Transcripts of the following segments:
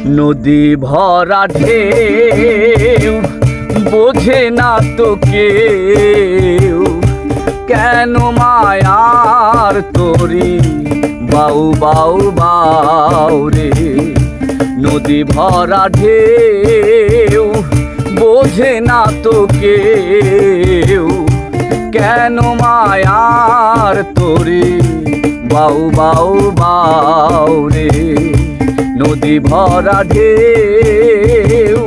নদী ভরা ঢেউ বোঝে না তো কেউ, কেন মায়ার তরি বাউ বাউ বাউ রে। নদী ভরা ঢেউ বোঝে না তো কেউ, কেন মায়ার তরি বাউ বাউ বাউ রে। নদী ভরা ঢেউ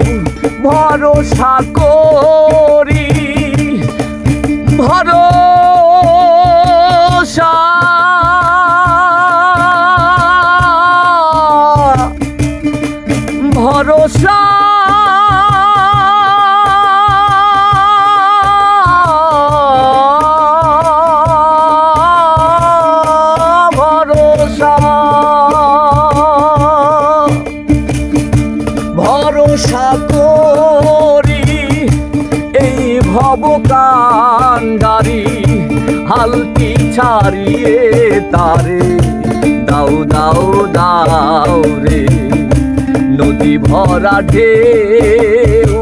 ভরসা করি, ভরসা ভরসা ভরসা করি এই ভবকান্ডারি, হালটি ছাড়িয়ে তারে দাও দাও দাও রে। নদী ভরা ঢেউ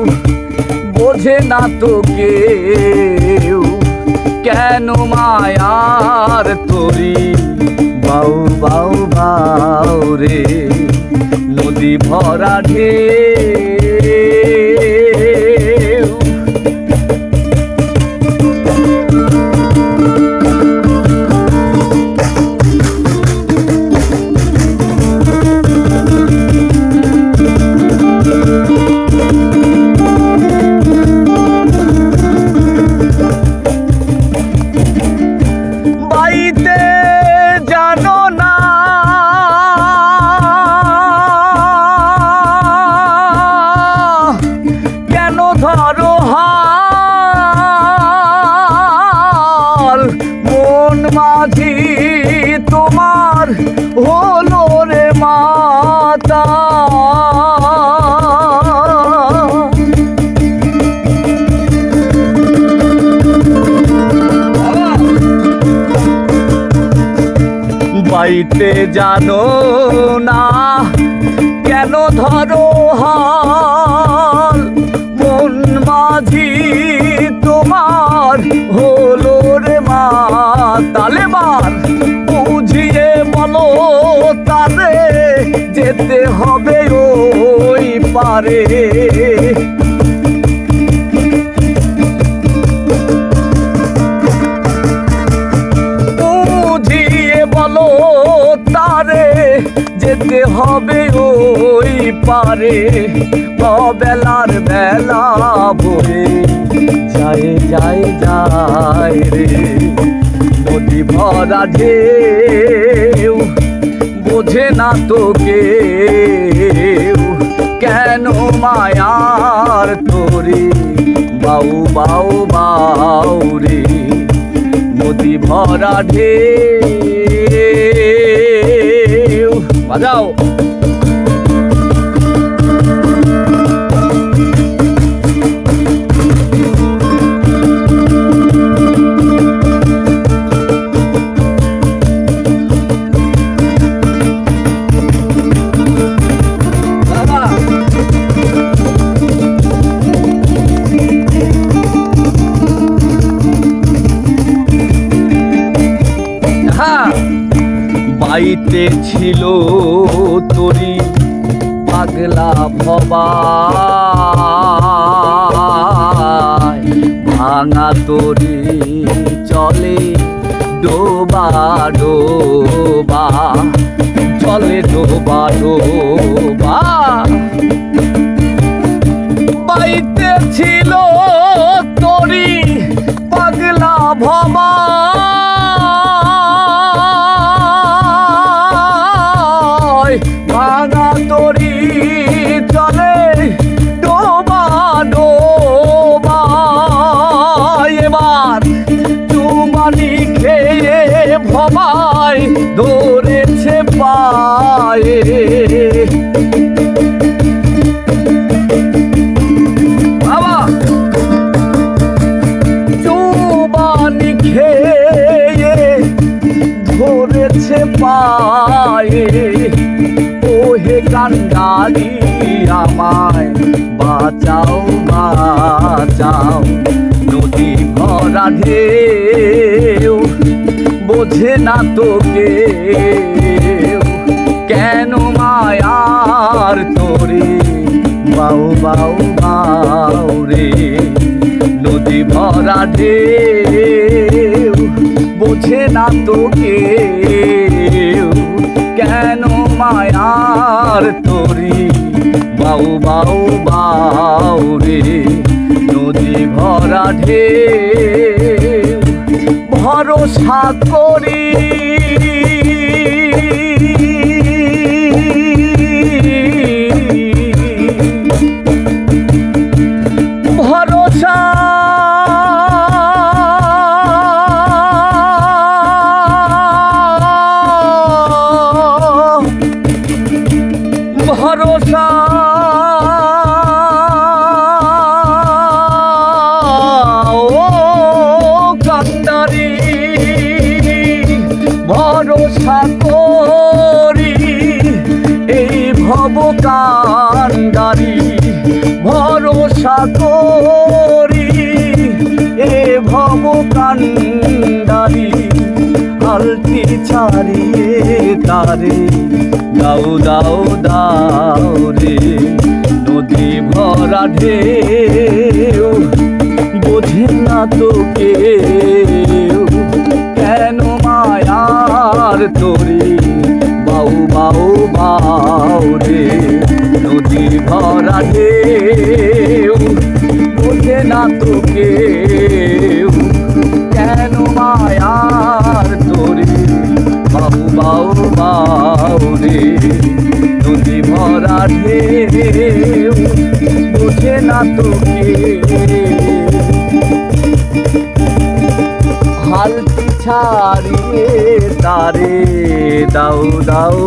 বোঝে না তো কেউ, কেন মায়ার তরি বাউ বাউ বাউ রে। নদী ভরা ঢেউ বাইতে জানো না কেন ধরো হাল, মন মাঝি তোমার হলো রে মাতা। বাইতে জানো না কেন ধরো হাল, মন মাঝি তোমার হলো রে মাতালে। বার বুঝিয়ে বলো তারে যেতে হবে ওই পারে। বলো তারে যেতে হবে ওই পারে। বেলার বেলা বয়ে যায় যায় যায় রে। নদী ভরা ঢেউ বোঝে না তো কেউ, কেন মায়ার তরি বাউ বাউ বাউ রে। নদী ভরা ঢেউ বাজাও। বাইতে ছিল তরি পাগলা ভবায়, ভাঙা তরি চলে ডোবা ডোবা, চলে ডোবা ডোবা। বাইতে ছিল তরি পাগলা ভবা, ভাঙা তরি চলে ডোবা ডোবা। এবার চুমানি খেয়ে ভবাই ধরেছে পায়ে। বাবা চুমানি খেয়ে ধরেছে পায়ে। ওহে কান্ডারি আমায় বাঁচাও বাঁচাও। নদী ভরা ঢেউ বোঝে না তো কেউ, কেন মায়ার তোরে বাউ বাউ বাউ রে। নদী ভরা ঢেউ বোঝে না তো কেউ, কেন মায়ার তোরে বাউ বাউ বাউ রে। নদী ভরা ঢেউ ভরসা করি ভরসা ভরসা ভরসা করি এই ভব কান্ডারি, ভরসা করি এ ভব কান্ডারি। হালটি ছাড়িয়ে তারে দাও দাও দাও রে। নদী ভরা ঢেউ বোঝে না তো কেউ, কেন মায়ার তোরে বাউ বাউ বাউ রে। নদী ভরা ঢেউ বোঝে না তো কেউ, কেন মায়ার তোরে বাউ বাউ বাউ রে। নদী ভরা ঢেউ বোঝে না তো কেউ। হালটি ছাড়িয়ে তারে দাও দাও